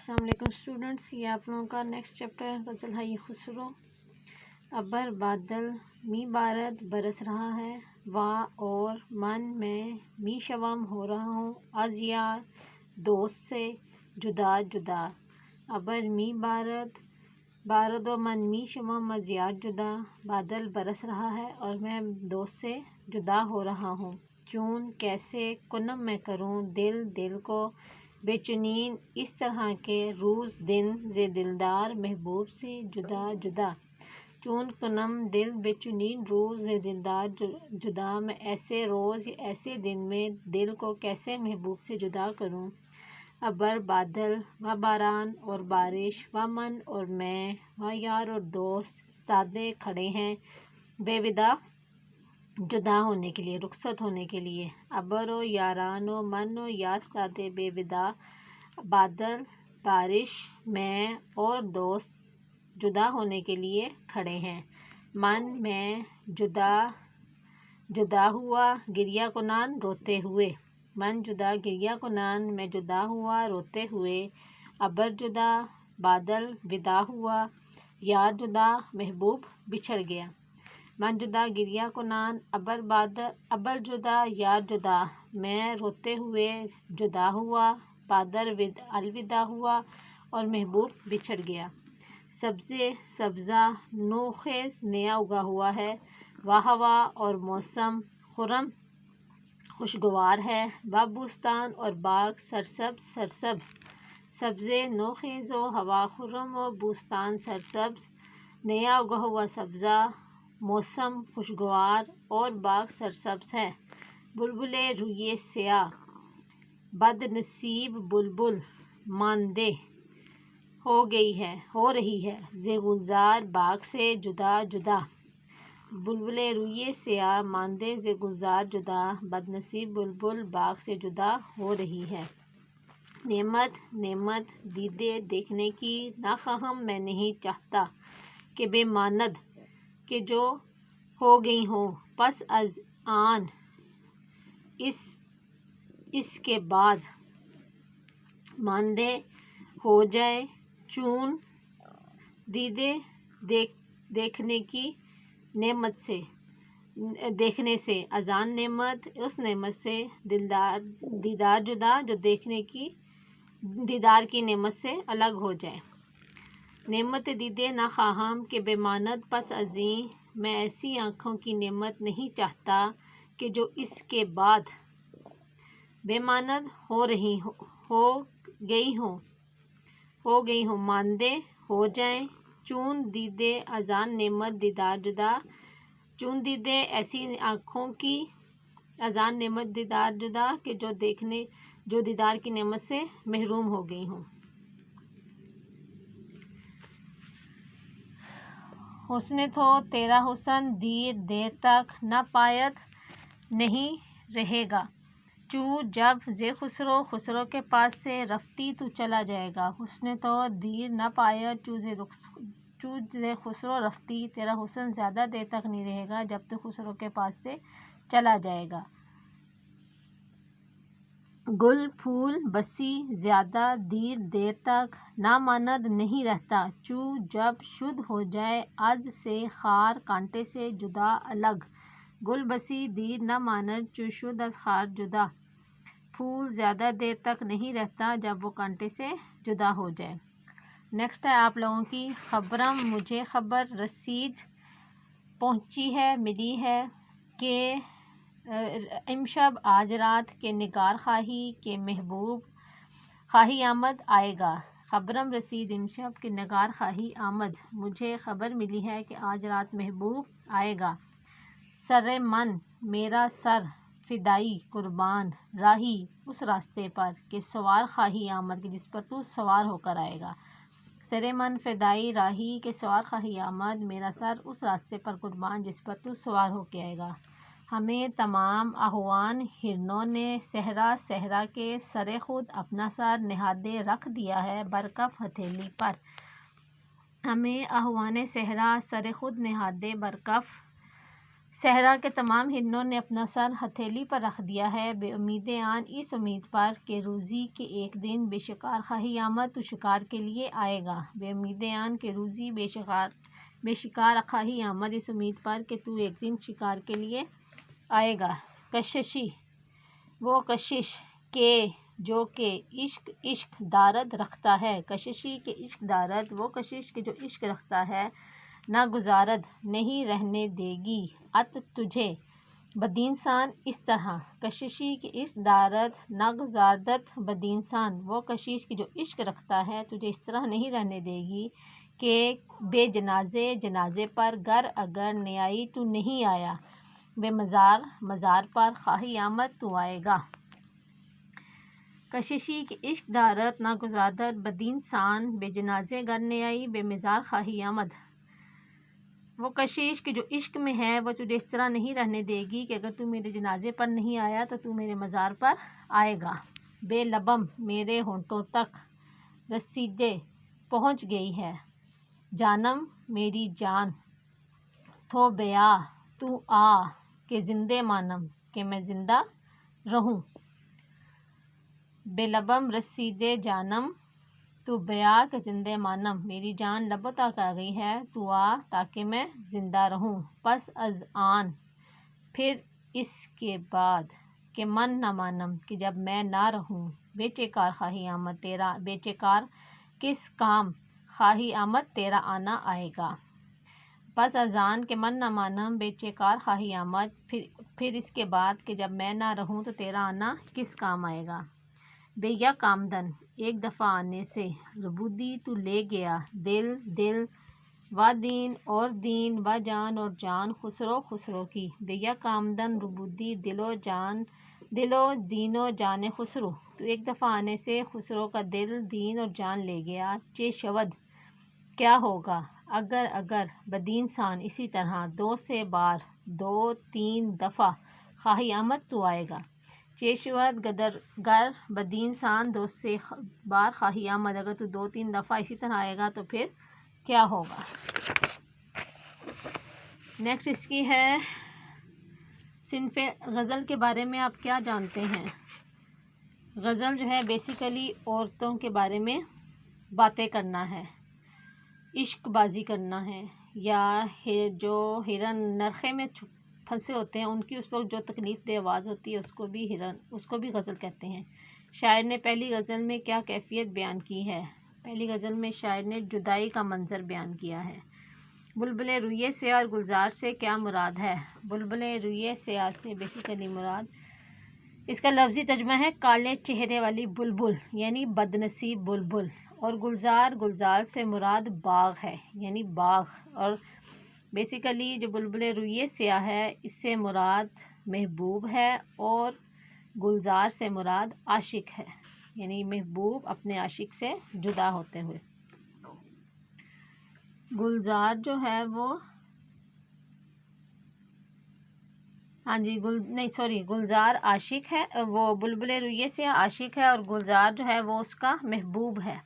السلام علیکم اسٹوڈنٹس، یہ آپ لوگوں کا نیکسٹ چیپٹر ہے غزل ہائی خسرو۔ ابر بادل می بارد برس رہا ہے، وا اور من میں می شوم ہو رہا ہوں، از یار دوست سے جدا جدا۔ ابر می بارد و من می شوم از یار جدا، بادل برس رہا ہے اور میں دوست سے جدا ہو رہا ہوں۔ چون کیسے کنم میں کروں دل کو بے چنین، اس طرح کے روز دن ز دلدار محبوب سے جدا جدا۔ چون کنم دل بے چنین روز ز دلدار جدا، میں ایسے روز یا ایسے دن میں دل کو کیسے محبوب سے جدا کروں۔ ابر بادل و باران اور بارش، و من اور میں، و یار اور دوست، استادے کھڑے ہیں بے ودا جدا ہونے کے لیے، رخصت ہونے کے لیے۔ ابر و یاران و من و یار استادے بے ودا، بادل، بارش، میں اور دوست جدا ہونے کے لیے کھڑے ہیں۔ من میں جدا ہوا گریہ کنان روتے ہوئے، من جدا گریہ کنان میں جدا ہوا روتے ہوئے۔ ابر جدا بادل ودا ہوا، یار جدا محبوب بچھڑ گیا۔ من جدا گریہ کنان ابر جدا یار جدا، میں روتے ہوئے جدا ہوا، بادل الوداع ہوا اور محبوب بچھڑ گیا۔ سبزے سبزہ نو خیز نیا اگا ہوا ہے، و ہوا اور موسم خرم خوشگوار ہے، و بوستان اور باغ سرسبز۔ سبزے نو خیز و ہوا خرم و بوستان سرسبز، نیا اگا ہوا سبزہ، موسم خوشگوار اور باغ سرسبز ہے۔ بلبل روئے سیاہ بد نصیب بلبل ماندے ہو رہی ہے، ز گلزار باغ سے جدا جدا۔ بلبل روئے سیاہ ماندے ز گلزار جدا، بد نصیب بلبل باغ سے جدا ہو رہی ہے۔ نعمت دیدے دیکھنے کی ناخواہم میں نہیں چاہتا، کہ بے ماند کہ جو ہو گئی ہوں پس از آن اس کے بعد، ماندے ہو جائے چون دیدے دیکھنے کی نعمت سے، دیکھنے سے، از آن نعمت اس نعمت سے، دیدار جدا جو دیکھنے کی دیدار کی نعمت سے الگ ہو جائے۔ نعمت دیدے ناخواہم کہ بے ماند پس ازیں، میں ایسی آنکھوں کی نعمت نہیں چاہتا کہ جو اس کے بعد بے ماند ہو گئی ہوں، ماندے ہو جائیں چون دیدے از آن نعمت دیدار جدا، چون دیدے ایسی آنکھوں کی از آن نعمت دیدار جدا کہ جو دیدار کی نعمت سے محروم ہو گئی ہوں۔ حسن تو تیرا حسن دیر تک نہ پایت نہیں رہے گا، چو جب ز خسرو کے پاس سے رفتی تو چلا جائے گا۔ حسن تو دیر نہ پایت چو ز خسرو رفتی، تیرا حسن زیادہ دیر تک نہیں رہے گا جب تو خسرو کے پاس سے چلا جائے گا۔ گل پھول بسی زیادہ دیر تک نہ ماند نہیں رہتا، چو جب شد ہو جائے از سے خار کانٹے سے جدا الگ۔ گل بسی دیر نہ ماند چو شد از خار جدا، پھول زیادہ دیر تک نہیں رہتا جب وہ کانٹے سے جدا ہو جائے۔ نیکسٹ ہے آپ لوگوں کی خبرم مجھے خبر رسید پہنچی ہے، ملی ہے کہ امشب آج رات کے نگار خواہی کہ محبوب خواہی آمد آئے گا۔ خبرم رسید امشب کہ نگار خواہی آمد، مجھے خبر ملی ہے کہ آج رات محبوب آئے گا۔ سر من میرا سر فدائی قربان راہی اس راستے پر کہ سوار خواہی آمد، کہ جس پر تو سوار ہو کر آئے گا۔ سر من فدائی راہی کہ سوار خواہی آمد، میرا سر اس راستے پر قربان جس پر تو سوار ہو کے آئے گا۔ ہمیں تمام آہوان ہرنوں نے صحرا کے سر خود اپنا سر نہادے رکھ دیا ہے برکف ہتھیلی پر۔ ہمیں آہوان صحرا سر خود نہادے برکف صحرا کے تمام ہرنوں نے اپنا سر ہتھیلی پر رکھ دیا ہے، بے امیدِ آن اس امید پر کہ روزی کے ایک دن بے شکار خواہی آمد تو شکار کے لیے آئے گا، بے امیدِ آن کہ روزی بے شکار خواہی آمد اس امید پر کہ تو ایک دن شکار کے لیے آئے گا۔ کششی وہ کشش کے جو کہ عشق دارد رکھتا ہے، کششی کے عشق دارد وہ کشش کے جو عشق رکھتا ہے، نہ گزارد نہیں رہنے دے گی ات تجھے بدینسان اس طرح، کششی کے عشق دارد نہ گزاردت بدینسان وہ کشش کے جو عشق رکھتا ہے تجھے اس طرح نہیں رہنے دے گی کہ بے جنازے پر گر اگر نیائی تو نہیں آیا، بے مزار پر خواہی آمد تو آئے گا۔ کششی کے عشق دارد نہ گزاردت بدینسان بے جنازے گر نیائی بے مزار خواہی آمد، وہ کشش کے جو عشق میں ہے وہ تجھے اس طرح نہیں رہنے دے گی کہ اگر تو میرے جنازے پر نہیں آیا تو تو میرے مزار پر آئے گا۔ بے لبم میرے ہونٹوں تک رسیدے پہنچ گئی ہے جانم میری جان، تھو بیاں تو آ کہ زندے مانم کہ میں زندہ رہوں، بے لبم رسیدے جانم تو بیاں کہ زندے مانم، میری جان لبوں تک آ گئی ہے تو آ تاکہ میں زندہ رہوں۔ پس از آن پھر اس کے بعد کہ من نہ مانم کہ جب میں نہ رہوں، بیچے کار خواہی آمد تیرا بیچے کار کس کام خواہی آمد تیرا آنا آئے گا۔ پس از آن کہ من نہ مانم بیچے کار خواہی آمد پھر اس کے بعد کہ جب میں نہ رہوں تو تیرا آنا کس کام آئے گا۔ بے یک آمدن ایک دفعہ آنے سے، ربودی تو لے گیا دل و دین اور دین و جان اور جان خسرو کی، بے یک آمدن ربودی دل و دین و جان خسرو، تو ایک دفعہ آنے سے خسرو کا دل دین اور جان لے گیا۔ چے شود کیا ہوگا اگر بدینسان اسی طرح دو سے بار دو تین دفعہ خواہی آمد تو آئے گا۔ چے شود گر بدینسان دو سے بار خواہی آمد اگر تو دو تین دفعہ اسی طرح آئے گا تو پھر کیا ہوگا۔ نیکسٹ اس کی ہے صنف غزل کے بارے میں آپ کیا جانتے ہیں۔ غزل جو ہے بیسیکلی عورتوں کے بارے میں باتیں کرنا ہے، عشق بازی کرنا ہے، یا جو ہرن نرخے میں پھنسے ہوتے ہیں ان کی اس وقت جو تکلیف دہ آواز ہوتی ہے اس کو بھی غزل کہتے ہیں۔ شاعر نے پہلی غزل میں کیا کیفیت بیان کی ہے؟ پہلی غزل میں شاعر نے جدائی کا منظر بیان کیا ہے۔ بلبل روئے سیاہ اور گلزار سے کیا مراد ہے؟ بلبل روئے سیاہ سے بیسیکلی مراد اس کا لفظی ترجمہ ہے کالے چہرے والی بلبل یعنی بد نصیب بلبل، اور گلزار سے مراد باغ ہے یعنی باغ، اور بیسیکلی جو بلبل روئے سیاہ ہے اس سے مراد محبوب ہے، اور گلزار سے مراد عاشق ہے یعنی محبوب اپنے عاشق سے جدا ہوتے ہوئے۔ گلزار جو ہے وہ گلزار عاشق ہے، وہ بلبل روئے سے عاشق ہے، اور گلزار جو ہے وہ اس کا محبوب ہے۔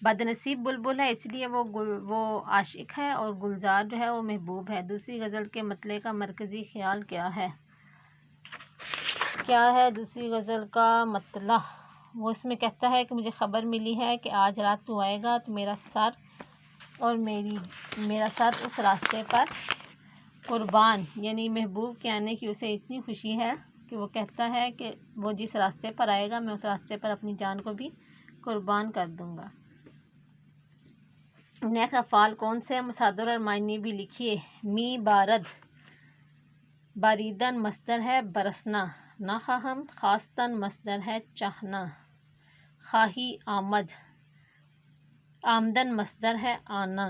بد نصیب بلبل ہے اس لیے وہ عاشق ہے، اور گلزار جو ہے وہ محبوب ہے۔ دوسری غزل کے مطلع کا مرکزی خیال کیا ہے؟ دوسری غزل کا مطلع وہ اس میں کہتا ہے کہ مجھے خبر ملی ہے کہ آج رات تو آئے گا تو میرا سر اس راستے پر قربان، یعنی محبوب کے آنے کی اسے اتنی خوشی ہے کہ وہ کہتا ہے کہ وہ جس راستے پر آئے گا میں اس راستے پر اپنی جان کو بھی قربان کر دوں گا۔ نیکسٹ افعال کون سے ہیں؟ مصادر اور معنی بھی لکھیے۔ می بارد باریدن مصدر ہے برسنا، نخواہم خواستن مصدر ہے چاہنا، خواہی آمد آمدن مصدر ہے آنا،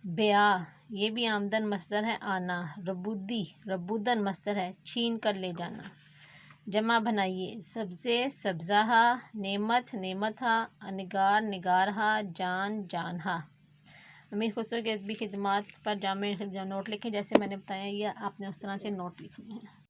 بیاں یہ بھی آمدن مصدر ہے آنا، ربودن مصدر ہے چھین کر لے جانا۔ جمع بنائیے۔ سبزے سبزہا، نعمت نعمتہا، نگار نگارہا، جان جانہا۔ امیر خسرو کی ادبی خدمات پر جامع نوٹ لکھیں، جیسے میں نے بتایا یہ آپ نے اس طرح سے نوٹ لکھنے ہیں۔